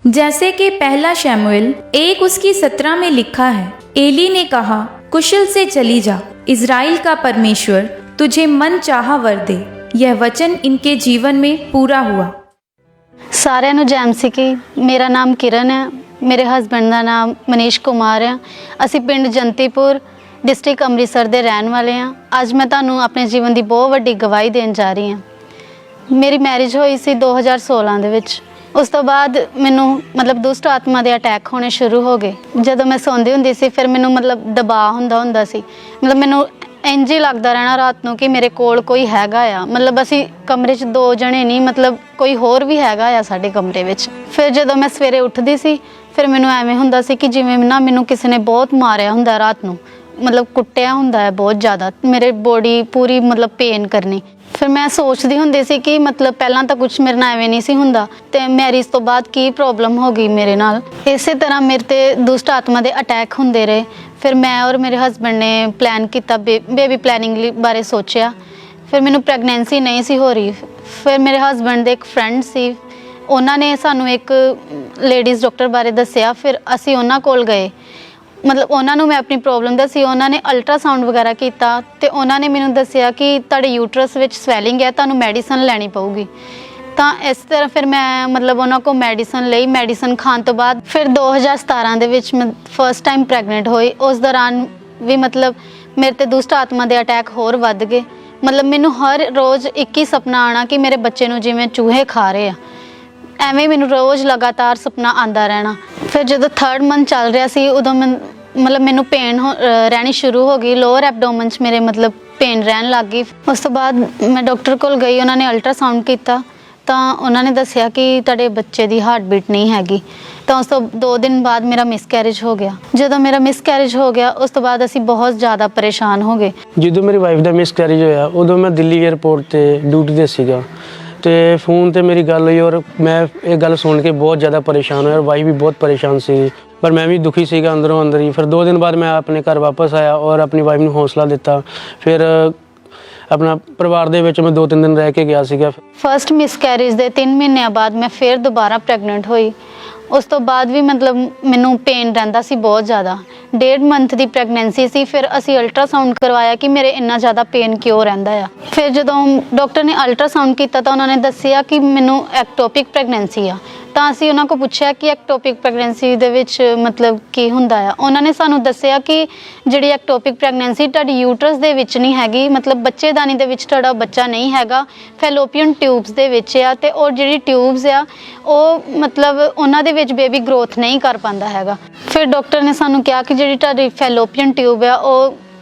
जैसे कि पहला शमूएल 1 उसकी 17 में लिखा है, एली ने कहा, कुशल से चली जा, इज़राइल का परमेश्वर तुझे मन चाहा वर दे। यह वचन इनके जीवन में पूरा हुआ। साਰਿਆਂ ਨੂੰ ਜੈਮ ਸੀ ਕਿ ਮੇਰਾ ਨਾਮ ਕਿਰਨ ਹੈ, ਮੇਰੇ ਹਸਬੰਡ ਦਾ ਨਾਮ ਮਨੀਸ਼ ਕੁਮਾਰ ਹੈ। ਅਸੀਂ ਪਿੰਡ ਜੰਤੀਪੁਰ ਡਿਸਟ੍ਰਿਕਟ ਅੰਮ੍ਰਿਤਸਰ ਦੇ ਰਹਿਣ ਵਾਲੇ ਹਾਂ। ਅੱਜ ਮੈਂ ਤੁਹਾਨੂੰ ਆਪਣੇ ਜੀਵਨ ਦੀ ਬਹੁਤ ਵੱਡੀ ਗਵਾਹੀ ਦੇਣ ਜਾ ਰਹੀ ਹਾਂ। ਮੇਰੀ ਮੈਰਿਜ ਹੋਈ ਸੀ 2016 ਦੇ ਵਿੱਚ। ਉਸ ਤੋਂ ਬਾਅਦ ਮੈਨੂੰ ਦੁਸ਼ਟ ਆਤਮਾ ਦੇ ਅਟੈਕ ਹੋਣੇ ਸ਼ੁਰੂ ਹੋ ਗਏ। ਜਦੋਂ ਮੈਂ ਸੌਂਦੀ ਹੁੰਦੀ ਸੀ ਫਿਰ ਮੈਨੂੰ ਦਬਾਅ ਹੁੰਦਾ ਸੀ। ਮੈਨੂੰ ਇੰਝ ਹੀ ਲੱਗਦਾ ਰਹਿਣਾ ਰਾਤ ਨੂੰ ਕਿ ਮੇਰੇ ਕੋਲ ਕੋਈ ਹੈਗਾ ਆ। ਅਸੀਂ ਕਮਰੇ 'ਚ 2 ਜਣੇ ਨਹੀਂ, ਕੋਈ ਹੋਰ ਵੀ ਹੈਗਾ ਆ ਸਾਡੇ ਕਮਰੇ ਵਿੱਚ। ਫਿਰ ਜਦੋਂ ਮੈਂ ਸਵੇਰੇ ਉੱਠਦੀ ਸੀ ਫਿਰ ਮੈਨੂੰ ਐਵੇਂ ਹੁੰਦਾ ਸੀ ਕਿ ਜਿਵੇਂ ਮੈਨੂੰ ਕਿਸੇ ਨੇ ਬਹੁਤ ਮਾਰਿਆ ਹੁੰਦਾ ਰਾਤ ਨੂੰ, ਕੁੱਟਿਆ ਹੁੰਦਾ ਹੈ ਬਹੁਤ ਜ਼ਿਆਦਾ। ਮੇਰੇ ਬੋਡੀ ਪੂਰੀ ਪੇਨ ਕਰਨੀ। ਫਿਰ ਮੈਂ ਸੋਚਦੀ ਹੁੰਦੀ ਸੀ ਕਿ ਪਹਿਲਾਂ ਤਾਂ ਕੁਝ ਮੇਰੇ ਨਾਲ ਐਵੇਂ ਨਹੀਂ ਸੀ ਹੁੰਦਾ, ਤੇ ਮੈਰਿਜ ਤੋਂ ਬਾਅਦ ਕੀ ਪ੍ਰੋਬਲਮ ਹੋ ਗਈ ਮੇਰੇ ਨਾਲ। ਇਸੇ ਤਰ੍ਹਾਂ ਮੇਰੇ ਤੇ ਦੁਸ਼ਟ ਆਤਮਾ ਦੇ ਅਟੈਕ ਹੁੰਦੇ ਰਹੇ। ਫਿਰ ਮੈਂ ਔਰ ਮੇਰੇ ਹਸਬੰਡ ਨੇ ਪਲਾਨ ਕੀਤਾ, ਬੇਬੀ ਪਲੈਨਿੰਗ ਬਾਰੇ ਸੋਚਿਆ। ਫਿਰ ਮੈਨੂੰ ਪ੍ਰੈਗਨੈਂਸੀ ਨਹੀਂ ਸੀ ਹੋ ਰਹੀ। ਫਿਰ ਮੇਰੇ ਹਸਬੰਡ ਦੇ ਇੱਕ ਫਰੈਂਡ ਸੀ, ਉਹਨਾਂ ਨੇ ਸਾਨੂੰ ਇੱਕ ਲੇਡੀਜ਼ ਡਾਕਟਰ ਬਾਰੇ ਦੱਸਿਆ। ਫਿਰ ਅਸੀਂ ਉਹਨਾਂ ਕੋਲ ਗਏ। ਉਹਨਾਂ ਨੂੰ ਮੈਂ ਆਪਣੀ ਪ੍ਰੋਬਲਮ ਦੱਸੀ। ਉਹਨਾਂ ਨੇ ਅਲਟਰਾਸਾਊਂਡ ਵਗੈਰਾ ਕੀਤਾ ਤੇ ਉਹਨਾਂ ਨੇ ਮੈਨੂੰ ਦੱਸਿਆ ਕਿ ਤੁਹਾਡੇ ਯੂਟਰਸ ਵਿੱਚ ਸਵੈਲਿੰਗ ਹੈ, ਤੁਹਾਨੂੰ ਮੈਡੀਸਨ ਲੈਣੀ ਪਊਗੀ। ਤਾਂ ਇਸ ਤਰ੍ਹਾਂ ਫਿਰ ਮੈਂ ਉਹਨਾਂ ਕੋਲ ਮੈਡੀਸਨ ਲਈ। ਮੈਡੀਸਨ ਖਾਣ ਤੋਂ ਬਾਅਦ ਫਿਰ 2017 ਦੇ ਵਿੱਚ ਮੈਂ ਫਸਟ ਟਾਈਮ ਪ੍ਰੈਗਨੈਂਟ ਹੋਈ। ਉਸ ਦੌਰਾਨ ਵੀ ਮੇਰੇ ਤੇ ਦੁਸ਼ਟ ਆਤਮਾ ਦੇ ਅਟੈਕ ਹੋਰ ਵੱਧ ਗਏ। ਮੈਨੂੰ ਹਰ ਰੋਜ਼ ਇੱਕ ਹੀ ਸੁਪਨਾ ਆਉਣਾ ਕਿ ਮੇਰੇ ਬੱਚੇ ਨੂੰ ਜਿਵੇਂ ਚੂਹੇ ਖਾ ਰਹੇ ਆ, ਐਵੇਂ ਮੈਨੂੰ ਰੋਜ਼ ਲਗਾਤਾਰ ਸੁਪਨਾ ਆਉਂਦਾ ਰਹਿਣਾ। ਫਿਰ ਜਦੋਂ 3rd ਮੰਥ ਚੱਲ ਰਿਹਾ ਸੀ ਉਦੋਂ ਮੈਨੂੰ ਪੇਨ ਰਹਿਣੀ ਸ਼ੁਰੂ ਹੋ ਗਈ। ਲੋਅਰ ਐਬਡੋਮਨ 'ਚ ਮੇਰੇ ਪੇਨ ਰਹਿਣ ਲੱਗ ਗਈ। ਉਸ ਤੋਂ ਬਾਅਦ ਮੈਂ ਡਾਕਟਰ ਕੋਲ ਗਈ। ਉਹਨਾਂ ਨੇ ਅਲਟਰਾਸਾਊਂਡ ਕੀਤਾ ਤਾਂ ਉਹਨਾਂ ਨੇ ਦੱਸਿਆ ਕਿ ਤੁਹਾਡੇ ਬੱਚੇ ਦੀ ਹਾਰਟ ਬੀਟ ਨਹੀਂ ਹੈਗੀ। ਤਾਂ ਉਸ ਤੋਂ 2 ਦਿਨ ਬਾਅਦ ਮੇਰਾ ਮਿਸਕੈਰੇਜ ਹੋ ਗਿਆ। ਜਦੋਂ ਮੇਰਾ ਮਿਸਕੈਰੇਜ ਹੋ ਗਿਆ ਉਸ ਤੋਂ ਬਾਅਦ ਅਸੀਂ ਬਹੁਤ ਜ਼ਿਆਦਾ ਪਰੇਸ਼ਾਨ ਹੋ ਗਏ। ਜਦੋਂ ਮੇਰੀ ਵਾਈਫ ਦਾ ਮਿਸਕੈਰੇਜ ਹੋਇਆ ਉਦੋਂ ਮੈਂ ਦਿੱਲੀ ਏਅਰਪੋਰਟ ਤੇ ਡਿਊਟੀ ਤੇ ਸੀਗਾ ਤੇ ਫੋਨ ਤੇ ਮੇਰੀ ਗੱਲ ਹੋਈ ਔਰ ਮੈਂ ਇਹ ਗੱਲ ਸੁਣ ਕੇ ਬਹੁਤ ਜ਼ਿਆਦਾ ਪਰੇਸ਼ਾਨ ਹੋਇਆ। ਵਾਈਫ ਵੀ ਬਹੁਤ ਪਰੇਸ਼ਾਨ ਸੀ, ਪਰ ਮੈਂ ਵੀ ਦੁਖੀ ਸੀਗਾ ਅੰਦਰੋਂ ਅੰਦਰ ਹੀ। ਫਿਰ 2 ਦਿਨ ਬਾਅਦ ਮੈਂ ਆਪਣੇ ਘਰ ਵਾਪਸ ਆਇਆ ਔਰ ਆਪਣੀ ਵਾਈਫ ਨੂੰ ਹੌਸਲਾ ਦਿੱਤਾ। ਫਿਰ ਆਪਣਾ ਪਰਿਵਾਰ ਦੇ ਵਿੱਚ ਮੈਂ 2-3 ਦਿਨ ਰਹਿ ਕੇ ਗਿਆ ਸੀਗਾ। ਫਸਟ ਮਿਸਕੈਰੇਜ ਦੇ 3 ਮਹੀਨਿਆਂ ਬਾਅਦ ਮੈਂ ਫਿਰ ਦੁਬਾਰਾ ਪ੍ਰੈਗਨੈਂਟ ਹੋਈ। ਉਸ ਤੋਂ ਬਾਅਦ ਵੀ ਮੈਨੂੰ ਪੇਨ ਰਹਿੰਦਾ ਸੀ ਬਹੁਤ ਜ਼ਿਆਦਾ। 1.5 ਮੰਥ ਦੀ ਪ੍ਰੈਗਨੈਂਸੀ ਸੀ। ਫਿਰ ਅਸੀਂ ਅਲਟਰਾਸਾਊਂਡ ਕਰਵਾਇਆ ਕਿ ਮੇਰੇ ਇੰਨਾ ਜ਼ਿਆਦਾ ਪੇਨ ਕਿਉਂ ਰਹਿੰਦਾ ਆ। ਫਿਰ ਜਦੋਂ ਡਾਕਟਰ ਨੇ ਅਲਟਰਾਸਾਊਂਡ ਕੀਤਾ ਤਾਂ ਉਹਨਾਂ ਨੇ ਦੱਸਿਆ ਕਿ ਮੈਨੂੰ ਐਕਟੋਪਿਕ ਪ੍ਰੈਗਨੈਂਸੀ ਆ। ਤਾਂ ਅਸੀਂ ਉਹਨਾਂ ਕੋਲ ਪੁੱਛਿਆ ਕਿ ਐਕਟੋਪਿਕ ਪ੍ਰੈਗਨੈਂਸੀ ਦੇ ਵਿੱਚ ਕੀ ਹੁੰਦਾ ਆ। ਉਹਨਾਂ ਨੇ ਸਾਨੂੰ ਦੱਸਿਆ ਕਿ ਜਿਹੜੀ ਐਕਟੋਪਿਕ ਪ੍ਰੈਗਨੈਂਸੀ ਤੁਹਾਡੀ ਯੂਟਰਸ ਦੇ ਵਿੱਚ ਨਹੀਂ ਹੈਗੀ, ਬੱਚੇਦਾਨੀ ਦੇ ਵਿੱਚ ਤੁਹਾਡਾ ਬੱਚਾ ਨਹੀਂ ਹੈਗਾ, ਫੈਲੋਪੀਅਨ ਟਿਊਬਸ ਦੇ ਵਿੱਚ ਆ। ਤੇ ਉਹ ਜਿਹੜੀ ਟਿਊਬਸ ਆ ਉਹ ਉਹਨਾਂ ਦੇ ਵਿੱਚ ਬੇਬੀ ਗਰੋਥ ਨਹੀਂ ਕਰ ਪਾਉਂਦਾ ਹੈਗਾ। ਫਿਰ ਡਾਕਟਰ ਨੇ ਸਾਨੂੰ ਕਿਹਾ ਕਿ ਜਿਹੜੀ ਤੁਹਾਡੀ ਫੈਲੋਪੀਅਨ ਟਿਊਬ ਆ ਉਹ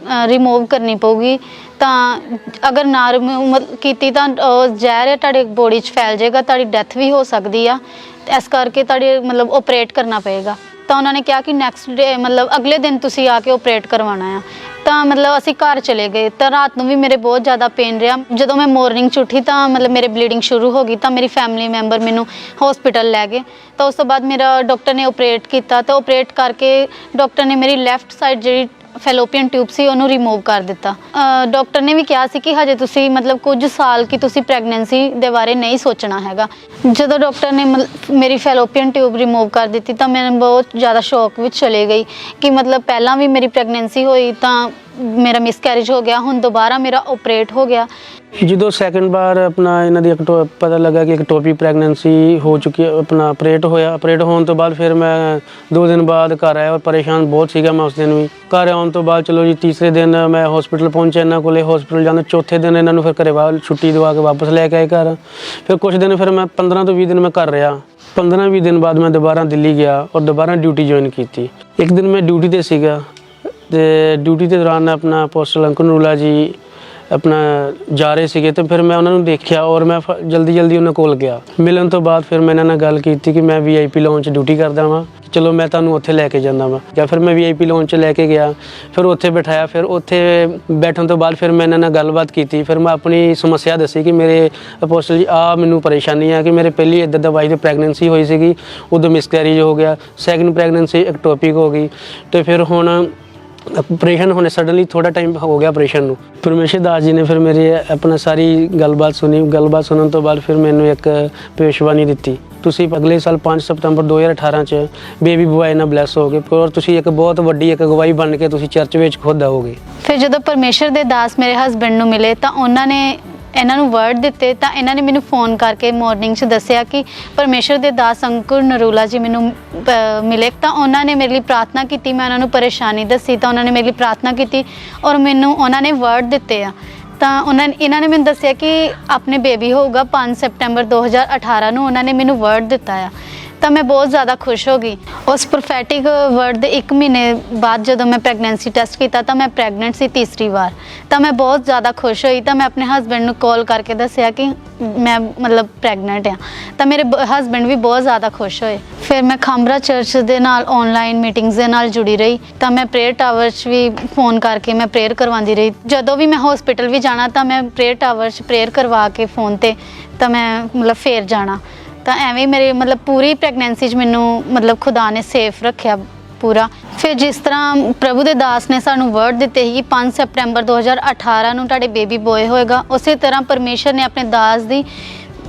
ਰਿਮੂਵ ਕਰਨੀ ਪਊਗੀ। ਤਾਂ ਅਗਰ ਨਾ ਰਿਮੂਵ ਕੀਤੀ ਤਾਂ ਜ਼ਹਿਰ ਤੁਹਾਡੇ ਬੋਡੀ 'ਚ ਫੈਲ ਜਾਏਗਾ, ਤੁਹਾਡੀ ਡੈਥ ਵੀ ਹੋ ਸਕਦੀ ਆ। ਇਸ ਕਰਕੇ ਤੁਹਾਡੇ ਓਪਰੇਟ ਕਰਨਾ ਪਏਗਾ। ਤਾਂ ਉਹਨਾਂ ਨੇ ਕਿਹਾ ਕਿ ਨੈਕਸਟ ਡੇ ਅਗਲੇ ਦਿਨ ਤੁਸੀਂ ਆ ਕੇ ਓਪਰੇਟ ਕਰਵਾਉਣਾ ਆ। ਤਾਂ ਅਸੀਂ ਘਰ ਚਲੇ ਗਏ। ਤਾਂ ਰਾਤ ਨੂੰ ਵੀ ਮੇਰੇ ਬਹੁਤ ਜ਼ਿਆਦਾ ਪੇਨ ਰਿਹਾ। ਜਦੋਂ ਮੈਂ ਮਾਰਨਿੰਗ 'ਚ ਉੱਠੀ ਤਾਂ ਮੇਰੇ ਬਲੀਡਿੰਗ ਸ਼ੁਰੂ ਹੋ ਗਈ। ਤਾਂ ਮੇਰੀ ਫੈਮਿਲੀ ਮੈਂਬਰ ਮੈਨੂੰ ਹਸਪੀਟਲ ਲੈ ਗਏ। ਤਾਂ ਉਸ ਤੋਂ ਬਾਅਦ ਮੇਰਾ ਡਾਕਟਰ ਨੇ ਓਪਰੇਟ ਕੀਤਾ। ਤਾਂ ਓਪਰੇਟ ਕਰਕੇ ਡਾਕਟਰ ਨੇ ਮੇਰੀ ਲੈਫਟ ਸਾਈਡ ਜਿਹੜੀ ਫੈਲੋਪੀਅਨ ਟਿਊਬ ਸੀ ਉਹਨੂੰ ਰਿਮੂਵ ਕਰ ਦਿੱਤਾ। ਡਾਕਟਰ ਨੇ ਵੀ ਕਿਹਾ ਸੀ ਕਿ ਹਜੇ ਤੁਸੀਂ ਕੁਝ ਸਾਲ ਕਿ ਤੁਸੀਂ ਪ੍ਰੈਗਨੈਂਸੀ ਦੇ ਬਾਰੇ ਨਹੀਂ ਸੋਚਣਾ ਹੈਗਾ। ਜਦੋਂ ਡਾਕਟਰ ਨੇ ਮੇਰੀ ਫੈਲੋਪੀਅਨ ਟਿਊਬ ਰਿਮੂਵ ਕਰ ਦਿੱਤੀ ਤਾਂ ਮੈਂ ਬਹੁਤ ਜ਼ਿਆਦਾ ਸ਼ੌਕ ਵਿੱਚ ਚਲੇ ਗਈ ਕਿ ਪਹਿਲਾਂ ਵੀ ਮੇਰੀ ਪ੍ਰੈਗਨੈਂਸੀ ਹੋਈ ਤਾਂ ਮੇਰਾ ਮਿਸਕੈਰੇਜ ਹੋ ਗਿਆ, ਹੁਣ ਦੁਬਾਰਾ ਮੇਰਾ ਓਪਰੇਟ ਹੋ ਗਿਆ। ਜਦੋਂ ਸੈਕਿੰਡ ਵਾਰ ਆਪਣਾ ਇਹਨਾਂ ਦੀ ਪਤਾ ਲੱਗਾ ਕਿ ਐਕਟੋਪਿਕ ਪ੍ਰੈਗਨੈਂਸੀ ਹੋ ਚੁੱਕੀ ਹੈ, ਆਪਣਾ ਆਪਰੇਟ ਹੋਇਆ। ਆਪਰੇਟ ਹੋਣ ਤੋਂ ਬਾਅਦ ਫਿਰ ਮੈਂ 2 ਦਿਨ ਬਾਅਦ ਘਰ ਆਇਆ ਔਰ ਪਰੇਸ਼ਾਨ ਬਹੁਤ ਸੀਗਾ ਮੈਂ ਉਸ ਦਿਨ ਵੀ। ਘਰ ਆਉਣ ਤੋਂ ਬਾਅਦ ਚਲੋ ਜੀ ਤੀਸਰੇ ਦਿਨ ਮੈਂ ਹਸਪੀਟਲ ਪਹੁੰਚਿਆ ਇਹਨਾਂ ਕੋਲੇ। ਹਸਪੀਟਲ ਜਾਂਦੇ ਚੌਥੇ ਦਿਨ ਇਹਨਾਂ ਨੂੰ ਫਿਰ ਘਰੇ ਬਾਹਰ ਛੁੱਟੀ ਦਵਾ ਕੇ ਵਾਪਸ ਲੈ ਕੇ ਆਏ ਘਰ। ਫਿਰ ਕੁਝ ਦਿਨ ਫਿਰ ਮੈਂ 15 ਤੋਂ 20 ਦਿਨ ਮੈਂ ਘਰ ਰਿਹਾ। 15-20 ਦਿਨ ਬਾਅਦ ਮੈਂ ਦੁਬਾਰਾ ਦਿੱਲੀ ਗਿਆ ਔਰ ਦੁਬਾਰਾ ਡਿਊਟੀ ਜੁਆਇਨ ਕੀਤੀ। ਇੱਕ ਦਿਨ ਮੈਂ ਡਿਊਟੀ 'ਤੇ ਸੀਗਾ ਤੇ ਡਿਊਟੀ ਦੇ ਦੌਰਾਨ ਆਪਣਾ ਪੋਸਟਲ ਅੰਕੁਰ ਨੂਲਾ ਜੀ ਆਪਣਾ ਜਾ ਰਹੇ ਸੀਗੇ ਤੇ ਫਿਰ ਮੈਂ ਉਹਨਾਂ ਨੂੰ ਦੇਖਿਆ ਔਰ ਮੈਂ ਜਲਦੀ ਉਹਨਾਂ ਕੋਲ ਗਿਆ। ਮਿਲਣ ਤੋਂ ਬਾਅਦ ਫਿਰ ਮੈਂ ਇਹਨਾਂ ਨਾਲ ਗੱਲ ਕੀਤੀ ਕਿ ਮੈਂ VIP ਲਾਉਂਜ 'ਚ ਡਿਊਟੀ ਕਰਦਾ ਵਾਂ, ਚਲੋ ਮੈਂ ਤੁਹਾਨੂੰ ਉੱਥੇ ਲੈ ਕੇ ਜਾਂਦਾ ਵਾਂ। ਜਾਂ ਫਿਰ ਮੈਂ VIP ਲਾਉਂਜ 'ਚ ਲੈ ਕੇ ਗਿਆ। ਫਿਰ ਉੱਥੇ ਬਿਠਾਇਆ। ਫਿਰ ਉੱਥੇ ਬੈਠਣ ਤੋਂ ਬਾਅਦ ਫਿਰ ਮੈਂ ਇਹਨਾਂ ਨਾਲ ਗੱਲਬਾਤ ਕੀਤੀ। ਫਿਰ ਮੈਂ ਆਪਣੀ ਸਮੱਸਿਆ ਦੱਸੀ ਕਿ ਮੇਰੇ ਅਪੋਸਟਲ ਜੀ ਮੈਨੂੰ ਪਰੇਸ਼ਾਨੀ ਆ ਕਿ ਮੇਰੇ ਪਹਿਲੀ ਇੱਦਾਂ ਦਵਾਈ ਦੀ ਪ੍ਰੈਗਨੈਂਸੀ ਹੋਈ ਸੀਗੀ, ਉਦੋਂ ਮਿਸਕੈਰੇਜ ਹੋ ਗਿਆ। ਸੈਕਿੰਡ ਪ੍ਰੈਗਨੈਂਸੀ ਐਕਟੋਪਿਕ ਹੋ ਗਈ ਤੇ ਫਿਰ ਹੁਣ ਆਪਰੇਸ਼ਨ ਹੋਣੇ ਸਡਨਲੀ ਥੋੜਾ ਟਾਈਮ ਹੋ ਗਿਆ ਆਪਰੇਸ਼ਨ ਨੂੰ। ਪਰਮੇਸ਼ਰ ਦਾਸ ਜੀ ਨੇ ਫਿਰ ਮੇਰੀ ਆਪਣਾ ਸਾਰੀ ਗੱਲਬਾਤ ਸੁਣੀ। ਗੱਲਬਾਤ ਸੁਣਨ ਤੋਂ ਬਾਅਦ ਫਿਰ ਮੈਨੂੰ ਇੱਕ ਭਵਿੱਖਬਾਣੀ ਦਿੱਤੀ ਤੁਸੀਂ ਅਗਲੇ ਸਾਲ 5 ਸਤੰਬਰ 2018 ਚ ਬੇਬੀ ਬੁਆਏ ਨਾਲ ਬਲੈਸ ਹੋਗੇ ਔਰ ਤੁਸੀਂ ਇੱਕ ਬਹੁਤ ਵੱਡੀ ਇੱਕ ਗਵਾਹੀ ਬਣ ਕੇ ਤੁਸੀਂ ਚਰਚ ਵਿੱਚ ਖੁਦ ਆਓਗੇ। ਫਿਰ ਜਦੋਂ ਪਰਮੇਸ਼ਰ ਦੇ ਦਾਸ ਮੇਰੇ ਹਸਬੈਂਡ ਨੂੰ ਮਿਲੇ ਤਾਂ ਉਹਨਾਂ ਨੇ ਇਹਨਾਂ ਨੂੰ ਵਰਡ ਦਿੱਤੇ, ਤਾਂ ਇਹਨਾਂ ਨੇ ਮੈਨੂੰ ਫੋਨ ਕਰਕੇ ਮਾਰਨਿੰਗ 'ਚ ਦੱਸਿਆ ਕਿ ਪਰਮੇਸ਼ਰ ਦੇ ਦਾਸ ਅੰਕੁਰ ਨਰੂਲਾ ਜੀ ਮੈਨੂੰ ਮਿਲੇ। ਤਾਂ ਉਹਨਾਂ ਨੇ ਮੇਰੇ ਲਈ ਪ੍ਰਾਰਥਨਾ ਕੀਤੀ, ਮੈਂ ਉਹਨਾਂ ਨੂੰ ਪਰੇਸ਼ਾਨੀ ਦੱਸੀ ਤਾਂ ਉਹਨਾਂ ਨੇ ਮੇਰੇ ਲਈ ਪ੍ਰਾਰਥਨਾ ਕੀਤੀ ਔਰ ਮੈਨੂੰ ਉਹਨਾਂ ਨੇ ਵਰਡ ਦਿੱਤੇ ਆ। ਤਾਂ ਇਹਨਾਂ ਨੇ ਮੈਨੂੰ ਦੱਸਿਆ ਕਿ ਆਪਣੇ ਬੇਬੀ ਹੋਊਗਾ 5 ਸਤੰਬਰ 2018 ਨੂੰ, ਉਹਨਾਂ ਨੇ ਮੈਨੂੰ ਵਰਡ ਦਿੱਤਾ ਆ। ਤਾਂ ਮੈਂ ਬਹੁਤ ਜ਼ਿਆਦਾ ਖੁਸ਼ ਹੋ ਗਈ। ਉਸ ਪ੍ਰੋਫੈਟਿਕ ਵਰਡ ਦੇ 1 ਮਹੀਨੇ ਬਾਅਦ ਜਦੋਂ ਮੈਂ ਪ੍ਰੈਗਨੈਂਸੀ ਟੈਸਟ ਕੀਤਾ ਤਾਂ ਮੈਂ ਪ੍ਰੈਗਨੈਂਟ ਸੀ ਤੀਸਰੀ ਵਾਰ। ਤਾਂ ਮੈਂ ਬਹੁਤ ਜ਼ਿਆਦਾ ਖੁਸ਼ ਹੋਈ। ਤਾਂ ਮੈਂ ਆਪਣੇ ਹਸਬੈਂਡ ਨੂੰ ਕਾਲ ਕਰਕੇ ਦੱਸਿਆ ਕਿ ਮੈਂ ਮਤਲਬ ਪ੍ਰੈਗਨੈਂਟ ਆ। ਤਾਂ ਮੇਰੇ ਹਸਬੈਂਡ ਵੀ ਬਹੁਤ ਜ਼ਿਆਦਾ ਖੁਸ਼ ਹੋਏ। ਫਿਰ ਮੈਂ ਖਾਮਰਾ ਚਰਚ ਦੇ ਨਾਲ ਆਨਲਾਈਨ ਮੀਟਿੰਗਸ ਦੇ ਨਾਲ ਜੁੜੀ ਰਹੀ। ਤਾਂ ਮੈਂ ਪ੍ਰੇਅਰ ਟਾਵਰ 'ਚ ਵੀ ਫੋਨ ਕਰਕੇ ਮੈਂ ਪ੍ਰੇਅਰ ਕਰਵਾਉਂਦੀ ਰਹੀ। ਜਦੋਂ ਵੀ ਮੈਂ ਹਸਪੀਟਲ ਵੀ ਜਾਣਾ ਤਾਂ ਮੈਂ ਪ੍ਰੇਅਰ ਟਾਵਰ 'ਚ ਪ੍ਰੇਅਰ ਕਰਵਾ ਕੇ ਫੋਨ 'ਤੇ ਤਾਂ ਮੈਂ ਮਤਲਬ ਫੇਰ ਜਾਣਾ। ਤਾਂ ਐਵੇਂ ਮੇਰੇ ਮਤਲਬ ਪੂਰੀ ਪ੍ਰੈਗਨੈਂਸੀ 'ਚ ਮੈਨੂੰ ਮਤਲਬ ਖੁਦਾ ਨੇ ਸੇਫ ਰੱਖਿਆ ਪੂਰਾ। ਫਿਰ ਜਿਸ ਤਰ੍ਹਾਂ ਪ੍ਰਭੂ ਦੇ ਦਾਸ ਨੇ ਸਾਨੂੰ ਵਰਡ ਦਿੱਤੇ ਸੀ ਕਿ 5 ਸਤੰਬਰ 2018 ਨੂੰ ਤੁਹਾਡੇ ਬੇਬੀ ਬੋਏ ਹੋਏਗਾ, ਉਸੇ ਤਰ੍ਹਾਂ ਪਰਮੇਸ਼ਰ ਨੇ ਆਪਣੇ ਦਾਸ ਦੀ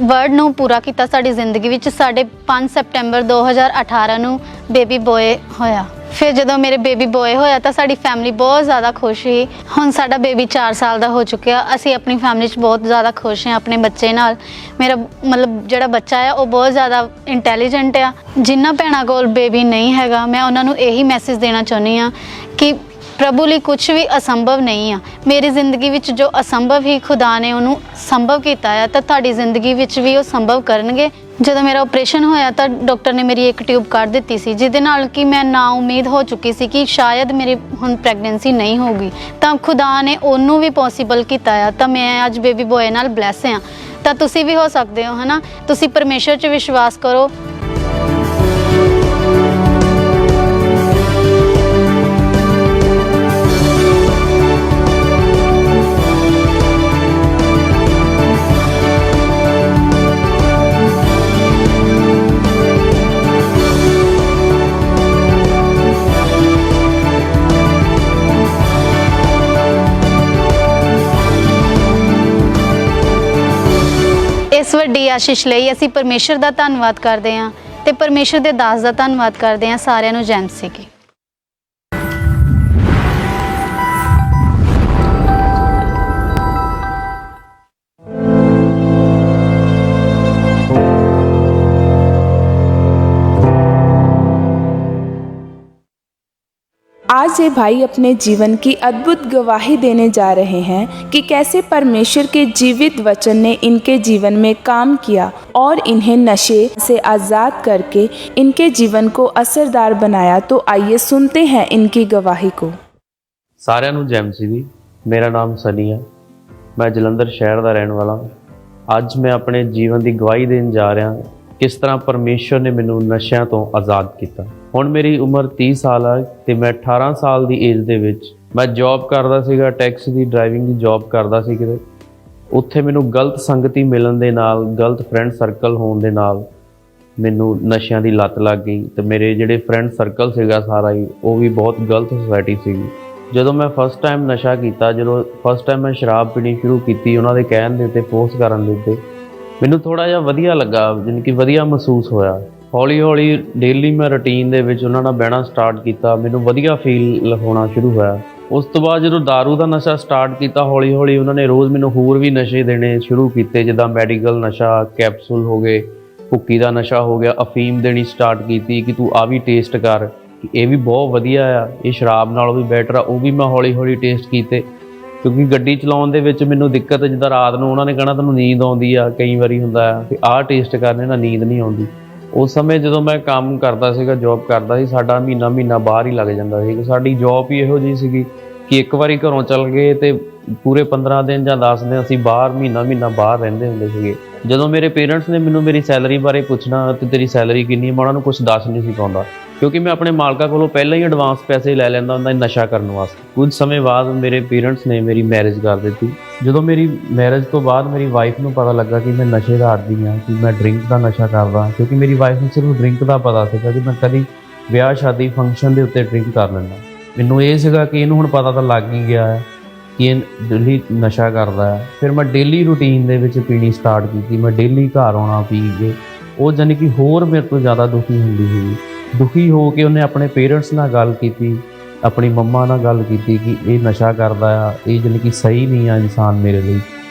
ਵਰਡ ਨੂੰ ਪੂਰਾ ਕੀਤਾ ਸਾਡੀ ਜ਼ਿੰਦਗੀ ਵਿੱਚ। ਸਾਡੇ 5 ਸਤੰਬਰ 2018 ਨੂੰ ਬੇਬੀ ਬੋਏ ਹੋਇਆ। ਫਿਰ ਜਦੋਂ ਮੇਰੇ ਬੇਬੀ ਬੋਏ ਹੋਇਆ ਤਾਂ ਸਾਡੀ ਫੈਮਿਲੀ ਬਹੁਤ ਜ਼ਿਆਦਾ ਖੁਸ਼ ਸੀ। ਹੁਣ ਸਾਡਾ ਬੇਬੀ 4 ਸਾਲ ਦਾ ਹੋ ਚੁੱਕਿਆ। ਅਸੀਂ ਆਪਣੀ ਫੈਮਿਲੀ 'ਚ ਬਹੁਤ ਜ਼ਿਆਦਾ ਖੁਸ਼ ਹਾਂ ਆਪਣੇ ਬੱਚੇ ਨਾਲ। ਮੇਰਾ ਮਤਲਬ ਜਿਹੜਾ ਬੱਚਾ ਆ ਉਹ ਬਹੁਤ ਜ਼ਿਆਦਾ ਇੰਟੈਲੀਜੈਂਟ ਆ। ਜਿਨ੍ਹਾਂ ਭੈਣਾਂ ਕੋਲ ਬੇਬੀ ਨਹੀਂ ਹੈਗਾ, ਮੈਂ ਉਹਨਾਂ ਨੂੰ ਇਹੀ ਮੈਸੇਜ ਦੇਣਾ ਚਾਹੁੰਦੀ ਹਾਂ ਕਿ ਪ੍ਰਭੂ ਲਈ ਕੁਝ ਵੀ ਅਸੰਭਵ ਨਹੀਂ ਆ। ਮੇਰੀ ਜ਼ਿੰਦਗੀ ਵਿੱਚ ਜੋ ਅਸੰਭਵ ਹੀ ਖੁਦਾ ਨੇ ਉਹਨੂੰ ਸੰਭਵ ਕੀਤਾ ਆ, ਤਾਂ ਤੁਹਾਡੀ ਜ਼ਿੰਦਗੀ ਵਿੱਚ ਵੀ ਉਹ ਸੰਭਵ ਕਰਨਗੇ। ਜਦੋਂ ਮੇਰਾ ਆਪਰੇਸ਼ਨ ਹੋਇਆ ਤਾਂ ਡਾਕਟਰ ਨੇ ਮੇਰੀ ਇੱਕ ਟਿਊਬ ਕੱਢ ਦਿੱਤੀ ਸੀ, ਜਿਹਦੇ ਨਾਲ ਕਿ ਮੈਂ ਨਾ ਉਮੀਦ ਹੋ ਚੁੱਕੀ ਸੀ ਕਿ ਸ਼ਾਇਦ ਮੇਰੀ ਹੁਣ ਪ੍ਰੈਗਨੈਂਸੀ ਨਹੀਂ ਹੋਊਗੀ। ਤਾਂ ਖੁਦਾ ਨੇ ਉਹਨੂੰ ਵੀ ਪੋਸੀਬਲ ਕੀਤਾ ਆ। ਤਾਂ ਮੈਂ ਅੱਜ ਬੇਬੀ ਬੋਏ ਨਾਲ ਬਲੈਸ ਹਾਂ। ਤਾਂ ਤੁਸੀਂ ਵੀ ਹੋ ਸਕਦੇ ਹੋ, ਹੈ ਨਾ। ਤੁਸੀਂ ਪਰਮੇਸ਼ਰ 'ਚ ਵਿਸ਼ਵਾਸ ਕਰੋ। ਇਸ ਵੱਡੀ ਆਸ਼ੀਸ਼ ਲਈ ਅਸੀਂ ਪਰਮੇਸ਼ਰ ਦਾ ਧੰਨਵਾਦ ਕਰਦੇ ਹਾਂ ਤੇ ਪਰਮੇਸ਼ਰ ਦੇ ਦਾਸ ਦਾ ਧੰਨਵਾਦ ਕਰਦੇ ਹਾਂ। ਸਾਰਿਆਂ ਨੂੰ ਜੈ ਮਸੀਹ ਕੀ। आज ये भाई अपने जीवन की अद्भुत गवाही देने जा रहे हैं कि कैसे परमेश्वर के जीवित वचन ने इनके जीवन में काम किया और इन्हें नशे से आज़ाद करके इनके जीवन को असरदार बनाया। तो आइए सुनते हैं इनकी गवाही को। ਸਾਰਿਆਂ ਨੂੰ ਜੈ ਮਸੀਹ ਦੀ। ਮੇਰਾ ਨਾਮ ਸਨੀ ਹੈ। ਮੈਂ ਜਲੰਧਰ ਸ਼ਹਿਰ ਦਾ ਰਹਿਣ ਵਾਲਾ। ਅੱਜ ਮੈਂ ਆਪਣੇ ਜੀਵਨ ਦੀ ਗਵਾਹੀ ਦੇਣ ਜਾ ਰਿਹਾ ਕਿਸ ਤਰ੍ਹਾਂ ਪਰਮੇਸ਼ਰ ਨੇ ਮੈਨੂੰ ਨਸ਼ਿਆਂ ਤੋਂ ਆਜ਼ਾਦ ਕੀਤਾ। ਹੁਣ ਮੇਰੀ ਉਮਰ 30 ਸਾਲ ਹੈ ਤੇ ਮੈਂ 18 ਸਾਲ ਦੀ ਏਜ ਦੇ ਵਿੱਚ ਮੈਂ ਜੌਬ ਕਰਦਾ ਸੀਗਾ, ਟੈਕਸੀ ਦੀ ਡਰਾਈਵਿੰਗ ਦੀ ਜੌਬ ਕਰਦਾ ਸੀ ਕਿਤੇ। ਉੱਥੇ ਮੈਨੂੰ ਗਲਤ ਸੰਗਤੀ ਮਿਲਣ ਦੇ ਨਾਲ, ਗਲਤ ਫਰੈਂਡ ਸਰਕਲ ਹੋਣ ਦੇ ਨਾਲ ਮੈਨੂੰ ਨਸ਼ਿਆਂ ਦੀ ਲੱਤ ਲੱਗ ਗਈ। ਤੇ ਮੇਰੇ ਜਿਹੜੇ ਫਰੈਂਡ ਸਰਕਲ ਸੀਗਾ ਸਾਰਾ ਹੀ, ਉਹ ਵੀ ਬਹੁਤ ਗਲਤ ਸੁਸਾਇਟੀ ਸੀਗੀ। ਜਦੋਂ ਮੈਂ ਫਸਟ ਟਾਈਮ ਨਸ਼ਾ ਕੀਤਾ, ਜਦੋਂ ਫਸਟ ਟਾਈਮ ਮੈਂ ਸ਼ਰਾਬ ਪੀਣੀ ਸ਼ੁਰੂ ਕੀਤੀ ਉਹਨਾਂ ਦੇ ਕਹਿਣ ਦੇ ਉੱਤੇ, ਫੋਰਸ ਕਰਨ ਦੇ ਉੱਤੇ, ਮੈਨੂੰ ਥੋੜ੍ਹਾ ਜਿਹਾ ਵਧੀਆ ਲੱਗਾ, ਜਾਣੀ ਕਿ ਵਧੀਆ ਮਹਿਸੂਸ ਹੋਇਆ। ਹੌਲੀ ਹੌਲੀ ਡੇਲੀ ਮੈਂ ਰੂਟੀਨ ਦੇ ਵਿੱਚ ਉਹਨਾਂ ਨਾਲ ਬਹਿਣਾ ਸਟਾਰਟ ਕੀਤਾ, ਮੈਨੂੰ ਵਧੀਆ ਫੀਲ ਹੋਣਾ ਸ਼ੁਰੂ ਹੋਇਆ। ਉਸ ਤੋਂ ਬਾਅਦ ਜਦੋਂ ਦਾਰੂ ਦਾ ਨਸ਼ਾ ਸਟਾਰਟ ਕੀਤਾ, ਹੌਲੀ ਹੌਲੀ ਉਹਨਾਂ ਨੇ ਰੋਜ਼ ਮੈਨੂੰ ਹੋਰ ਵੀ ਨਸ਼ੇ ਦੇਣੇ ਸ਼ੁਰੂ ਕੀਤੇ, ਜਿੱਦਾਂ ਮੈਡੀਕਲ ਨਸ਼ਾ, ਕੈਪਸੂਲ ਹੋ ਗਏ, ਭੁੱਕੀ ਦਾ ਨਸ਼ਾ ਹੋ ਗਿਆ, ਅਫੀਮ ਦੇਣੀ ਸਟਾਰਟ ਕੀਤੀ ਕਿ ਤੂੰ ਆ ਵੀ ਟੇਸਟ ਕਰ, ਇਹ ਵੀ ਬਹੁਤ ਵਧੀਆ ਆ, ਇਹ ਸ਼ਰਾਬ ਨਾਲੋਂ ਵੀ ਬੈਟਰ ਆ। ਉਹ ਵੀ ਮੈਂ ਹੌਲੀ ਹੌਲੀ ਟੇਸਟ ਕੀਤੇ, ਕਿਉਂਕਿ ਗੱਡੀ ਚਲਾਉਣ ਦੇ ਵਿੱਚ ਮੈਨੂੰ ਦਿੱਕਤ, ਜਿੱਦਾਂ ਰਾਤ ਨੂੰ ਉਹਨਾਂ ਨੇ ਕਹਿਣਾ ਤੁਹਾਨੂੰ ਨੀਂਦ ਆਉਂਦੀ ਆ, ਕਈ ਵਾਰੀ ਹੁੰਦਾ ਆ ਕਿ ਆਹ ਟੇਸਟ ਕਰਨੇ ਨਾਲ ਨੀਂਦ ਨਹੀਂ ਆਉਂਦੀ। ਉਸ ਸਮੇਂ ਜਦੋਂ ਮੈਂ ਕੰਮ ਕਰਦਾ ਸੀਗਾ, ਜੌਬ ਕਰਦਾ ਸੀ, ਸਾਡਾ ਮਹੀਨਾ ਬਾਹਰ ਹੀ ਲੱਗ ਜਾਂਦਾ ਸੀ। ਸਾਡੀ ਜੌਬ ਹੀ ਇਹੋ ਜਿਹੀ ਸੀਗੀ ਕਿ ਇੱਕ ਵਾਰੀ ਘਰੋਂ ਚੱਲ ਗਏ ਤੇ ਪੂਰੇ 15 ਦਿਨ ਜਾਂ 10 ਦਿਨ ਅਸੀਂ ਬਾਹਰ ਮਹੀਨਾ ਬਾਹਰ ਰਹਿੰਦੇ ਹੁੰਦੇ ਸੀਗੇ। ਜਦੋਂ ਮੇਰੇ ਪੇਰੈਂਟਸ ਨੇ ਮੈਨੂੰ ਮੇਰੀ ਸੈਲਰੀ ਬਾਰੇ ਪੁੱਛਣਾ ਤੇ ਤੇਰੀ ਸੈਲਰੀ ਕਿੰਨੀ, ਮੈਂ ਉਹਨਾਂ ਨੂੰ ਕੁਛ ਦੱਸ ਨਹੀਂ ਸੀ ਪਾਉਂਦਾ, ਕਿਉਂਕਿ ਮੈਂ ਆਪਣੇ ਮਾਲਕਾਂ ਕੋਲੋਂ ਪਹਿਲਾਂ ਹੀ ਐਡਵਾਂਸ ਪੈਸੇ ਲੈ ਲੈਂਦਾ ਹੁੰਦਾ ਨਸ਼ਾ ਕਰਨ ਵਾਸਤੇ। ਕੁਝ ਸਮੇਂ ਬਾਅਦ ਮੇਰੇ ਪੇਰੈਂਟਸ ਨੇ ਮੇਰੀ ਮੈਰਿਜ ਕਰ ਦਿੱਤੀ। ਜਦੋਂ ਮੇਰੀ ਮੈਰਿਜ ਤੋਂ ਬਾਅਦ ਮੇਰੀ ਵਾਈਫ ਨੂੰ ਪਤਾ ਲੱਗਾ ਕਿ ਮੈਂ ਨਸ਼ੇ ਦਾ ਆਦੀ ਹਾਂ, ਕਿ ਮੈਂ ਡਰਿੰਕ ਦਾ ਨਸ਼ਾ ਕਰਦਾ, ਕਿਉਂਕਿ ਮੇਰੀ ਵਾਈਫ ਨੂੰ ਸਿਰਫ ਡਰਿੰਕ ਦਾ ਪਤਾ ਸੀਗਾ ਕਿ ਮੈਂ ਕਦੀ ਵਿਆਹ ਸ਼ਾਦੀ ਫੰਕਸ਼ਨ ਦੇ ਉੱਤੇ ਡਰਿੰਕ ਕਰ ਲੈਂਦਾ। ਮੈਨੂੰ ਇਹ ਸੀਗਾ ਕਿ ਇਹਨੂੰ ਹੁਣ ਪਤਾ ਤਾਂ ਲੱਗ ਹੀ ਗਿਆ ਹੈ ਕਿ ਇਹ ਡੇਲੀ ਨਸ਼ਾ ਕਰਦਾ ਹੈ। ਫਿਰ ਮੈਂ ਡੇਲੀ ਰੂਟੀਨ ਦੇ ਵਿੱਚ ਪੀਣੀ ਸਟਾਰਟ ਕੀਤੀ। ਮੈਂ ਡੇਲੀ ਘਰ ਆਉਣਾ, ਪੀ ਕੇ ਉਹ ਜਾਣੀ ਕਿ ਹੋਰ ਮੇਰੇ ਤੋਂ ਜ਼ਿਆਦਾ ਦੁਖੀ ਹੁੰਦੀ ਸੀ। ਦੁਖੀ ਹੋ ਕੇ ਉਹਨੇ ਆਪਣੇ ਪੇਰੈਂਟਸ ਨਾਲ ਗੱਲ ਕੀਤੀ, ਆਪਣੀ ਮੰਮਾ ਨਾਲ ਗੱਲ ਕੀਤੀ ਕਿ ਇਹ ਨਸ਼ਾ ਕਰਦਾ ਆ, ਇਹ ਜਾਣੀ ਕਿ ਸਹੀ ਨਹੀਂ ਆ ਇਨਸਾਨ ਮੇਰੇ ਲਈ।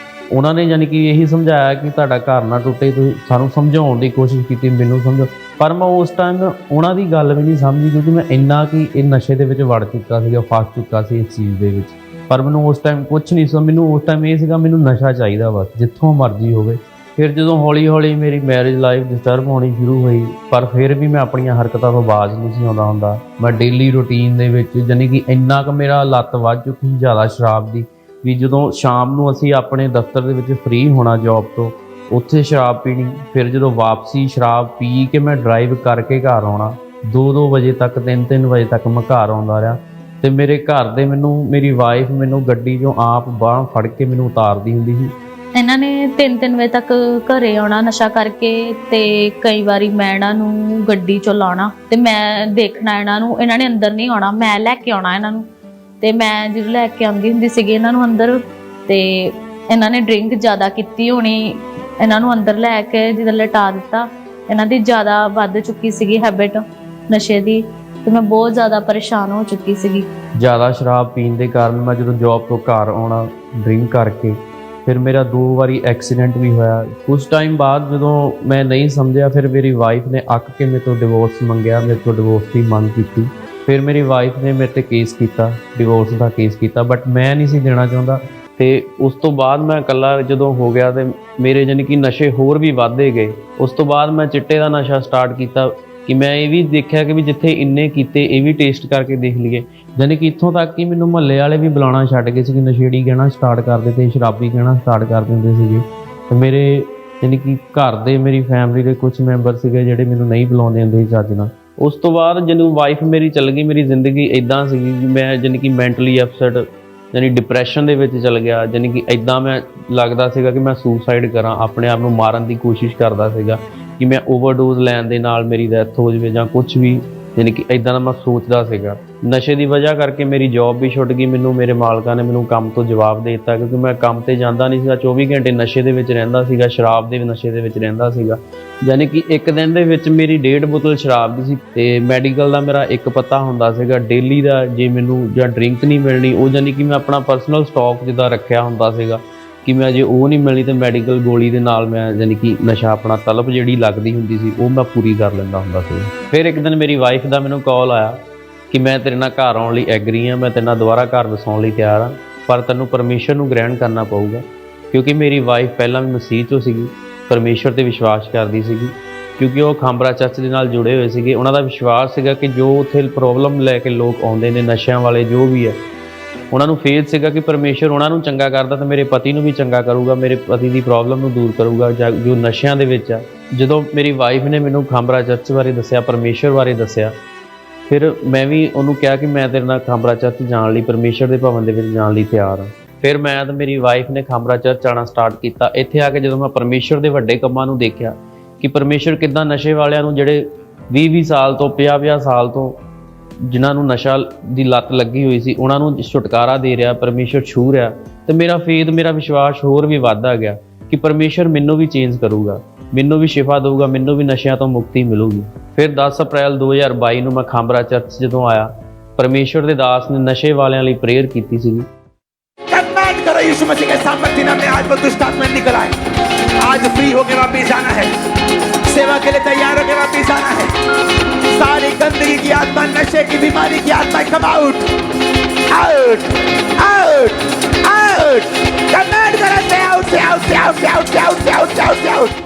ਉਹਨਾਂ ਨੇ ਜਾਣੀ ਕਿ ਇਹੀ ਸਮਝਾਇਆ ਕਿ ਤੁਹਾਡਾ ਘਰ ਨਾ ਟੁੱਟੇ, ਤੁਸੀਂ ਸਾਨੂੰ ਸਮਝਾਉਣ ਦੀ ਕੋਸ਼ਿਸ਼ ਕੀਤੀ, ਮੈਨੂੰ ਸਮਝੋ। ਪਰ ਮੈਂ ਉਸ ਟਾਈਮ ਉਹਨਾਂ ਦੀ ਗੱਲ ਵੀ ਨਹੀਂ ਸਮਝੀ, ਕਿਉਂਕਿ ਮੈਂ ਇੰਨਾ ਕਿ ਇਹ ਨਸ਼ੇ ਦੇ ਵਿੱਚ ਵੜ ਚੁੱਕਾ ਸੀਗਾ, ਫਸ ਚੁੱਕਾ ਸੀ ਇਸ ਚੀਜ਼ ਦੇ ਵਿੱਚ। ਪਰ ਮੈਨੂੰ ਉਸ ਟਾਈਮ ਕੁਛ ਨਹੀਂ ਸੀ, ਮੈਨੂੰ ਉਸ ਟਾਈਮ ਇਹ ਸੀਗਾ ਮੈਨੂੰ ਨਸ਼ਾ ਚਾਹੀਦਾ ਬਸ, ਜਿੱਥੋਂ ਮਰਜ਼ੀ ਹੋਵੇ। ਫਿਰ ਜਦੋਂ ਹੌਲੀ ਹੌਲੀ ਮੇਰੀ ਮੈਰਿਜ ਲਾਈਫ ਡਿਸਟਰਬ ਹੋਣੀ ਸ਼ੁਰੂ ਹੋਈ, ਪਰ ਫਿਰ ਵੀ ਮੈਂ ਆਪਣੀਆਂ ਹਰਕਤਾਂ ਤੋਂ ਬਾਜ਼ ਨਹੀਂ ਸੀ ਆਉਂਦਾ ਹੁੰਦਾ। ਮੈਂ ਡੇਲੀ ਰੂਟੀਨ ਦੇ ਵਿੱਚ ਜਾਣੀ ਕਿ ਇੰਨਾ ਕੁ ਮੇਰਾ ਲੱਤ ਵੱਧ ਚੁੱਕੀ ਜ਼ਿਆਦਾ ਸ਼ਰਾਬ ਦੀ, ਵੀ ਜਦੋਂ ਸ਼ਾਮ ਨੂੰ ਅਸੀਂ ਆਪਣੇ ਦਫ਼ਤਰ ਦੇ ਵਿੱਚ ਫ੍ਰੀ ਹੋਣਾ ਜੌਬ ਤੋਂ, ਉੱਥੇ ਸ਼ਰਾਬ ਪੀਣੀ। ਫਿਰ ਜਦੋਂ ਵਾਪਸੀ ਸ਼ਰਾਬ ਪੀ ਕੇ ਮੈਂ ਡਰਾਈਵ ਕਰਕੇ ਘਰ ਆਉਣਾ, 2-2 ਵਜੇ ਤੱਕ 3-3 ਵਜੇ ਤੱਕ ਮੈਂ ਘਰ ਆਉਂਦਾ ਰਿਹਾ। ਤੇ ਮੇਰੇ ਘਰ ਦੇ ਮੈਨੂੰ, ਮੇਰੀ ਵਾਈਫ ਮੈਨੂੰ ਗੱਡੀ 'ਚੋਂ ਆਪ ਬਾਂਹ ਫੜ ਕੇ ਮੈਨੂੰ ਉਤਾਰਦੀ ਹੁੰਦੀ ਸੀ। ਇਹਨਾਂ ਨੇ 3-3 ਵਜੇ ਤੱਕ ਘਰੇ ਆਉਣਾ ਨਸ਼ਾ ਕਰਕੇ, ਤੇ ਕਈ ਵਾਰੀ ਮੈਂ ਇਹਨਾਂ ਨੂੰ ਗੱਡੀ 'ਚੋਂ ਲਾਉਣਾ ਤੇ ਮੈਂ ਦੇਖਣਾ ਇਹਨਾਂ ਨੇ ਅੰਦਰ ਨਹੀਂ ਆਉਣਾ, ਮੈਂ ਲੈ ਕੇ ਆਉਣਾ ਇਹਨਾਂ ਨੂੰ। ਤੇ ਮੈਂ ਜਦੋਂ ਲੈ ਕੇ ਆਉਂਦੀ ਹੁੰਦੀ ਸੀਗੀ ਇਹਨਾਂ ਨੂੰ ਅੰਦਰ, ਤੇ ਇਹਨਾਂ ਨੇ ਡਰਿੰਕ ਜ਼ਿਆਦਾ ਕੀਤੀ ਹੋਣੀ, ਇਹਨਾਂ ਨੂੰ ਅੰਦਰ ਲੈ ਕੇ ਜਦੋਂ ਲਟਾ ਦਿੱਤਾ। ਇਹਨਾਂ ਦੀ ਜ਼ਿਆਦਾ ਵੱਧ ਚੁੱਕੀ ਸੀਗੀ ਹੈਬਿਟ ਨਸ਼ੇ ਦੀ, ਤੇ ਮੈਂ ਬਹੁਤ ਜ਼ਿਆਦਾ ਪਰੇਸ਼ਾਨ ਹੋ ਚੁੱਕੀ ਸੀਗੀ। ਜ਼ਿਆਦਾ ਸ਼ਰਾਬ ਪੀਣ ਦੇ ਕਾਰਨ ਮੈਂ ਜਦੋਂ ਜੌਬ ਤੋਂ ਘਰ ਆਉਣਾ ਡਰਿੰਕ ਕਰਕੇ, ਫਿਰ ਮੇਰਾ 2 ਵਾਰੀ ਐਕਸੀਡੈਂਟ ਵੀ ਹੋਇਆ। ਕੁਛ ਟਾਈਮ ਬਾਅਦ ਜਦੋਂ ਮੈਂ ਨਹੀਂ ਸਮਝਿਆ, ਫਿਰ ਮੇਰੀ ਵਾਈਫ ਨੇ ਅੱਕ ਕੇ ਮੇਰੇ ਤੋਂ ਡਿਵੋਰਸ ਮੰਗਿਆ, ਮੇਰੇ ਤੋਂ ਡਿਵੋਰਸ ਦੀ ਮੰਗ ਕੀਤੀ। ਫਿਰ ਮੇਰੀ ਵਾਈਫ ਨੇ ਮੇਰੇ ਤੇ ਕੇਸ ਕੀਤਾ, ਡਿਵੋਰਸ ਦਾ ਕੇਸ ਕੀਤਾ, ਬਟ ਮੈਂ ਨਹੀਂ ਸੀ ਦੇਣਾ ਚਾਹੁੰਦਾ। ਤੇ ਉਸ ਤੋਂ ਬਾਅਦ ਮੈਂ ਇਕੱਲਾ ਜਦੋਂ ਹੋ ਗਿਆ ਤੇ ਮੇਰੇ ਜਾਣੀ ਕਿ ਨਸ਼ੇ ਹੋਰ ਵੀ ਵੱਧਦੇ ਗਏ। ਉਸ ਤੋਂ ਬਾਅਦ ਮੈਂ ਚਿੱਟੇ ਦਾ ਨਸ਼ਾ ਸਟਾਰਟ ਕੀਤਾ ਕਿ ਮੈਂ ਇਹ ਵੀ ਦੇਖਿਆ ਕਿ ਵੀ ਜਿੱਥੇ ਇੰਨੇ ਕੀਤੇ ਇਹ ਵੀ ਟੇਸਟ ਕਰਕੇ ਦੇਖ ਲਈਏ। ਜਾਣੀ ਕਿ ਇੱਥੋਂ ਤੱਕ ਕਿ ਮੈਨੂੰ ਮੁਹੱਲੇ ਵਾਲੇ ਵੀ ਬੁਲਾਉਣਾ ਛੱਡ ਗਏ ਸੀ, ਕਿ ਨਸ਼ੇੜੀ ਕਹਿਣਾ ਸਟਾਰਟ ਕਰ ਦਿੱਤੇ, ਸ਼ਰਾਬੀ ਕਹਿਣਾ ਸਟਾਰਟ ਕਰ ਦਿੰਦੇ ਸੀਗੇ। ਤੇ ਮੇਰੇ ਜਾਣੀ ਕਿ ਘਰ ਦੇ, ਮੇਰੀ ਫੈਮਿਲੀ ਦੇ ਕੁਝ ਮੈਂਬਰ ਸੀਗੇ ਜਿਹੜੇ ਮੈਨੂੰ ਨਹੀਂ ਬੁਲਾਉਂਦੇ ਹੁੰਦੇ ਸੀ ਚੱਜ ਨਾਲ। ਉਸ ਤੋਂ ਬਾਅਦ ਜਦੋਂ ਵਾਈਫ ਮੇਰੀ ਚੱਲ ਗਈ, ਮੇਰੀ ਜ਼ਿੰਦਗੀ ਇੱਦਾਂ ਸੀਗੀ ਕਿ ਮੈਂ ਜਾਣੀ ਕਿ ਮੈਂਟਲੀ ਅਪਸੈਟ, ਜਾਣੀ ਡਿਪਰੈਸ਼ਨ ਦੇ ਵਿੱਚ ਚਲ ਗਿਆ। ਜਾਣੀ ਕਿ ਇੱਦਾਂ ਮੈਂ ਲੱਗਦਾ ਸੀਗਾ ਕਿ ਮੈਂ ਸੁਸਾਈਡ ਕਰਾਂ, ਆਪਣੇ ਆਪ ਨੂੰ ਮਾਰਨ ਦੀ ਕੋਸ਼ਿਸ਼ ਕਰਦਾ ਸੀਗਾ ਕਿ ਮੈਂ ਓਵਰਡੋਜ਼ ਲੈਣ ਦੇ ਨਾਲ ਮੇਰੀ ਡੈਥ ਹੋ ਜਾਵੇ ਜਾਂ ਕੁਝ ਵੀ, ਜਾਣੀ ਕਿ ਇੱਦਾਂ ਦਾ ਮੈਂ ਸੋਚਦਾ ਸੀਗਾ। ਨਸ਼ੇ ਦੀ ਵਜ੍ਹਾ ਕਰਕੇ ਮੇਰੀ ਜੌਬ ਵੀ ਛੁੱਟ ਗਈ, ਮੈਨੂੰ ਮੇਰੇ ਮਾਲਕਾਂ ਨੇ ਮੈਨੂੰ ਕੰਮ ਤੋਂ ਜਵਾਬ ਦੇ ਦਿੱਤਾ, ਕਿਉਂਕਿ ਮੈਂ ਕੰਮ ਤੇ ਜਾਂਦਾ ਨਹੀਂ ਸੀਗਾ, 24 ਘੰਟੇ ਨਸ਼ੇ ਦੇ ਵਿੱਚ ਰਹਿੰਦਾ ਸੀਗਾ, ਸ਼ਰਾਬ ਦੇ ਨਸ਼ੇ ਦੇ ਵਿੱਚ ਰਹਿੰਦਾ ਸੀਗਾ। ਯਾਨੀ ਕਿ ਇੱਕ ਦਿਨ ਦੇ ਵਿੱਚ ਮੇਰੀ 1.5 ਬੋਤਲ ਸ਼ਰਾਬ ਦੀ ਸੀ, ਤੇ ਮੈਡੀਕਲ ਦਾ ਮੇਰਾ ਇੱਕ ਪੱਤਾ ਹੁੰਦਾ ਸੀਗਾ ਡੇਲੀ ਦਾ, ਜੇ ਮੈਨੂੰ ਜਾਂ ਡਰਿੰਕ ਨਹੀਂ ਮਿਲਣੀ ਉਹ ਜਾਨੀ ਕਿ ਮੈਂ ਆਪਣਾ ਪਰਸਨਲ ਸਟਾਕ ਜਿੱਦਾਂ ਰੱਖਿਆ ਹੁੰਦਾ ਸੀਗਾ ਕਿ ਮੈਂ ਜੇ ਉਹ ਨਹੀਂ ਮਿਲਣੀ ਤਾਂ ਮੈਡੀਕਲ ਗੋਲੀ ਦੇ ਨਾਲ ਮੈਂ ਜਾਨੀ ਕਿ ਨਸ਼ਾ ਆਪਣਾ ਤਲਬ ਜਿਹੜੀ ਲੱਗਦੀ ਹੁੰਦੀ ਸੀ ਉਹ ਮੈਂ ਪੂਰੀ ਕਰ ਲੈਂਦਾ ਹੁੰਦਾ ਸੀ। ਫਿਰ ਇੱਕ ਦਿਨ ਮੇਰੀ ਵਾਈਫ ਦਾ ਮੈਨੂੰ ਕਾਲ ਆਇਆ ਕਿ ਮੈਂ ਤੇਰੇ ਨਾਲ ਘਰ ਆਉਣ ਲਈ ਐਗਰੀ ਹਾਂ, ਮੈਂ ਤੇਰੇ ਨਾਲ ਦੁਬਾਰਾ ਘਰ ਵਸਾਉਣ ਲਈ ਤਿਆਰ ਹਾਂ, ਪਰ ਤੈਨੂੰ ਪਰਮੇਸ਼ਰ ਨੂੰ ਗ੍ਰਹਿਣ ਕਰਨਾ ਪਊਗਾ। ਕਿਉਂਕਿ ਮੇਰੀ ਵਾਈਫ ਪਹਿਲਾਂ ਵੀ ਮਸੀਹ 'ਚੋਂ ਸੀਗੀ, ਪਰਮੇਸ਼ਰ 'ਤੇ ਵਿਸ਼ਵਾਸ ਕਰਦੀ ਸੀਗੀ, ਕਿਉਂਕਿ ਉਹ ਖਾਂਬਰਾ ਚਰਚ ਦੇ ਨਾਲ ਜੁੜੇ ਹੋਏ ਸੀਗੇ। ਉਹਨਾਂ ਦਾ ਵਿਸ਼ਵਾਸ ਸੀਗਾ ਕਿ ਜੋ ਉੱਥੇ ਪ੍ਰੋਬਲਮ ਲੈ ਕੇ ਲੋਕ ਆਉਂਦੇ ਨੇ, ਨਸ਼ਿਆਂ ਵਾਲੇ ਜੋ ਵੀ ਹੈ, ਉਹਨਾਂ ਨੂੰ ਫੇਥ ਸੀਗਾ ਕਿ ਪਰਮੇਸ਼ਰ ਉਹਨਾਂ ਨੂੰ ਚੰਗਾ ਕਰਦਾ ਤਾਂ ਮੇਰੇ ਪਤੀ ਨੂੰ ਵੀ ਚੰਗਾ ਕਰੂਗਾ, ਮੇਰੇ ਪਤੀ ਦੀ ਪ੍ਰੋਬਲਮ ਨੂੰ ਦੂਰ ਕਰੂਗਾ ਜਾਂ ਜੋ ਨਸ਼ਿਆਂ ਦੇ ਵਿੱਚ ਆ। ਜਦੋਂ ਮੇਰੀ ਵਾਈਫ ਨੇ ਮੈਨੂੰ ਖਾਂਬਰਾ ਚਰਚ ਬਾਰੇ ਦੱਸਿਆ, ਪਰਮੇਸ਼ਰ ਬਾਰੇ ਦੱਸਿਆ, ਫਿਰ ਮੈਂ ਵੀ ਉਹਨੂੰ ਕਿਹਾ ਕਿ ਮੈਂ ਤੇਰੇ ਨਾਲ ਖਾਂਬਰਾ ਚਰਚ ਜਾਣ ਲਈ, ਪਰਮੇਸ਼ਰ ਦੇ ਭਵਨ ਦੇ ਵਿੱਚ ਜਾਣ ਲਈ ਤਿਆਰ ਹਾਂ। ਫਿਰ ਮੈਂ ਤੇ ਮੇਰੀ ਵਾਈਫ ਨੇ ਖਾਂਬਰਾ ਚਰਚ ਆਉਣਾ ਸਟਾਰਟ ਕੀਤਾ। ਇੱਥੇ ਆ ਕੇ ਜਦੋਂ ਮੈਂ ਪਰਮੇਸ਼ਰ ਦੇ ਵੱਡੇ ਕੰਮਾਂ ਨੂੰ ਦੇਖਿਆ ਕਿ ਪਰਮੇਸ਼ਰ ਕਿੱਦਾਂ ਨਸ਼ੇ ਵਾਲਿਆਂ ਨੂੰ, ਜਿਹੜੇ 20-20 ਸਾਲ ਤੋਂ 50-50 ਸਾਲ ਤੋਂ ਜਿਨ੍ਹਾਂ ਨੂੰ ਨਸ਼ਾ ਦੀ ਲੱਤ ਲੱਗੀ ਹੋਈ ਸੀ, ਉਹਨਾਂ ਨੂੰ ਛੁਟਕਾਰਾ ਦੇ ਰਿਹਾ, ਪਰਮੇਸ਼ਰ ਛੂਹ ਰਿਹਾ, ਤੇ ਮੇਰਾ ਫੇਥ, ਮੇਰਾ ਵਿਸ਼ਵਾਸ ਹੋਰ ਵੀ ਵੱਧਦਾ ਗਿਆ ਕਿ ਪਰਮੇਸ਼ਰ ਮੈਨੂੰ ਵੀ ਚੇਂਜ ਕਰੂਗਾ, ਮੈਨੂੰ ਵੀ ਸ਼ਿਫਾ ਦੇਊਗਾ, ਮੈਨੂੰ ਵੀ ਨਸ਼ਿਆਂ ਤੋਂ ਮੁਕਤੀ ਮਿਲੂਗੀ। ਫਿਰ 10 ਅਪ੍ਰੈਲ 2022 ਨੂੰ ਮੈਂ ਖਾਂਬਰਾ ਚਰਚ ਜਦੋਂ ਆਇਆ, ਪਰਮੇਸ਼ਰ ਦੇ ਦਾਸ ਨੇ ਨਸ਼ੇ ਵਾਲਿਆਂ ਲਈ ਪ੍ਰੇਅਰ ਕੀਤੀ ਸੀਗੀ। यीशु मसीह के सामर्थ्य नाम में आज वो दुष्ट आत्मा निकल आए। आज फ्री होकर वापिस आना है, सेवा के लिए तैयार होकर वापिस आना है। सारी गंदगी की आत्मा, नशे की बीमारी की आत्मा, come out out out out, command करा से आउट से आउट से आउट से आउट से आउट से आउट से आउट से आउट।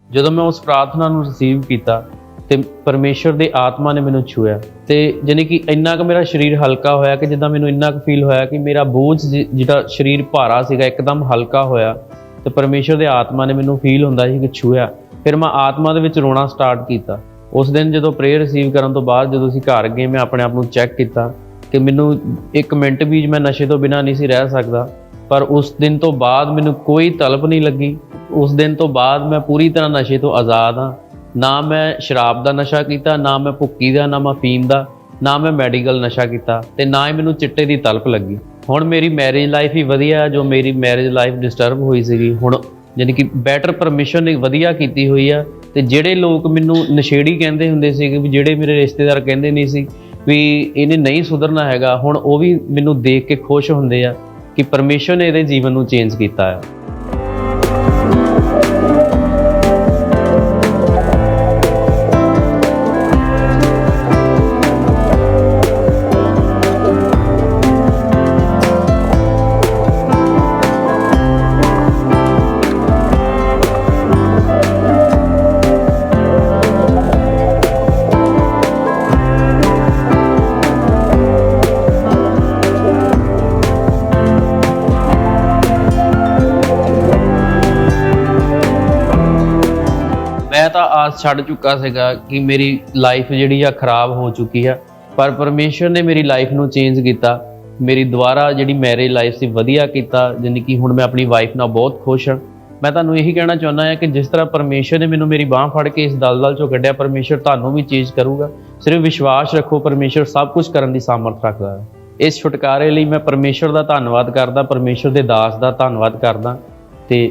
ਜਦੋਂ ਮੈਂ ਉਸ ਪ੍ਰਾਰਥਨਾ ਨੂੰ ਰਿਸੀਵ ਕੀਤਾ ਤੇ ਪਰਮੇਸ਼ਰ ਦੇ ਆਤਮਾ ਨੇ ਮੈਨੂੰ ਛੂਇਆ, ਤੇ ਜਾਣੀ ਕਿ ਇੰਨਾ ਕੁ ਮੇਰਾ ਸਰੀਰ ਹਲਕਾ ਹੋਇਆ ਕਿ ਜਿੱਦਾਂ ਮੈਨੂੰ ਇੰਨਾ ਕੁ ਫੀਲ ਹੋਇਆ ਕਿ ਮੇਰਾ ਬੋਝ ਜਿਹੜਾ ਸਰੀਰ ਭਾਰਾ ਸੀਗਾ ਇੱਕਦਮ ਹਲਕਾ ਹੋਇਆ, ਤੇ ਪਰਮੇਸ਼ਰ ਦੇ ਆਤਮਾ ਨੇ ਮੈਨੂੰ ਫੀਲ ਹੁੰਦਾ ਸੀ ਕਿ ਛੂਇਆ। ਫਿਰ ਮੈਂ ਆਤਮਾ ਦੇ ਵਿੱਚ ਰੋਣਾ ਸਟਾਰਟ ਕੀਤਾ। ਉਸ ਦਿਨ ਜਦੋਂ ਪ੍ਰੇਅਰ ਰਿਸੀਵ ਕਰਨ ਤੋਂ ਬਾਅਦ ਜਦੋਂ ਅਸੀਂ ਘਰ ਗਏ, ਮੈਂ ਆਪਣੇ ਆਪ ਨੂੰ ਚੈੱਕ ਕੀਤਾ ਕਿ ਮੈਨੂੰ 1 ਮਿੰਟ ਵੀ ਮੈਂ ਨਸ਼ੇ ਤੋਂ ਬਿਨਾਂ ਨਹੀਂ ਸੀ ਰਹਿ ਸਕਦਾ। ਪਰ ਉਸ ਦਿਨ ਤੋਂ ਬਾਅਦ ਮੈਨੂੰ ਕੋਈ ਤਲਬ ਨਹੀਂ ਲੱਗੀ। ਉਸ ਦਿਨ ਤੋਂ ਬਾਅਦ ਮੈਂ ਪੂਰੀ ਤਰ੍ਹਾਂ ਨਸ਼ੇ ਤੋਂ ਆਜ਼ਾਦ ਹਾਂ। ਨਾ ਮੈਂ ਸ਼ਰਾਬ ਦਾ ਨਸ਼ਾ ਕੀਤਾ, ਨਾ ਮੈਂ ਭੁੱਕੀ ਦਾ, ਨਾ ਮੈਂ ਅਫੀਮ ਦਾ, ਨਾ ਮੈਂ ਮੈਡੀਕਲ ਨਸ਼ਾ ਕੀਤਾ, ਤੇ ਨਾ ਹੀ ਮੈਨੂੰ ਚਿੱਟੇ ਦੀ ਤਲਪ ਲੱਗੀ। ਹੁਣ ਮੇਰੀ ਮੈਰਿਜ ਲਾਈਫ ਹੀ ਵਧੀਆ, ਜੋ ਮੇਰੀ ਮੈਰਿਜ ਲਾਈਫ ਡਿਸਟਰਬ ਹੋਈ ਸੀਗੀ ਹੁਣ ਜਾਣੀ ਕਿ ਬੈਟਰ ਪਰਮਿਸ਼ਨ ਨੇ ਵਧੀਆ ਕੀਤੀ ਹੋਈ ਆ, ਤੇ ਜਿਹੜੇ ਲੋਕ ਮੈਨੂੰ ਨਸ਼ੇੜੀ ਕਹਿੰਦੇ ਹੁੰਦੇ ਸੀ ਕਿ ਵੀ ਜਿਹੜੇ ਮੇਰੇ ਰਿਸ਼ਤੇਦਾਰ ਕਹਿੰਦੇ ਨਹੀਂ ਸੀ ਵੀ ਇਹਨੇ ਨਹੀਂ ਸੁਧਰਨਾ ਹੈਗਾ, ਹੁਣ ਉਹ ਵੀ ਮੈਨੂੰ ਦੇਖ ਕੇ ਖੁਸ਼ ਹੁੰਦੇ ਆ ਕਿ ਪਰਮੇਸ਼ਰ ਨੇ ਇਹਦੇ ਜੀਵਨ ਨੂੰ ਚੇਂਜ ਕੀਤਾ ਹੈ। मैं तो आस छड़ चुका सीगा कि मेरी लाइफ जिहड़ी आ खराब हो चुकी है, पर परमेश्वर ने मेरी लाइफ नूं चेंज किया, मेरी दोबारा जिहड़ी मैरिज लाइफ सी वधिया कीता, यानी कि हुण मैं अपनी वाइफ नाल बहुत खुश हाँ। मैं तुहानूं यही कहना चाहुंदा है कि जिस तरह परमेश्वर ने मैनूं मेरी बांह फड़ के इस दलदल चों कढिया, परमेश्वर तुहानूं भी चेंज करूगा। सिर्फ विश्वास रखो, परमेश्वर सब कुछ करन दी सामर्थ रखदा है। इस छुटकारे लई मैं परमेश्वर दा धन्नवाद करदा, परमेश्वर दे दास दा धन्नवाद करदा ते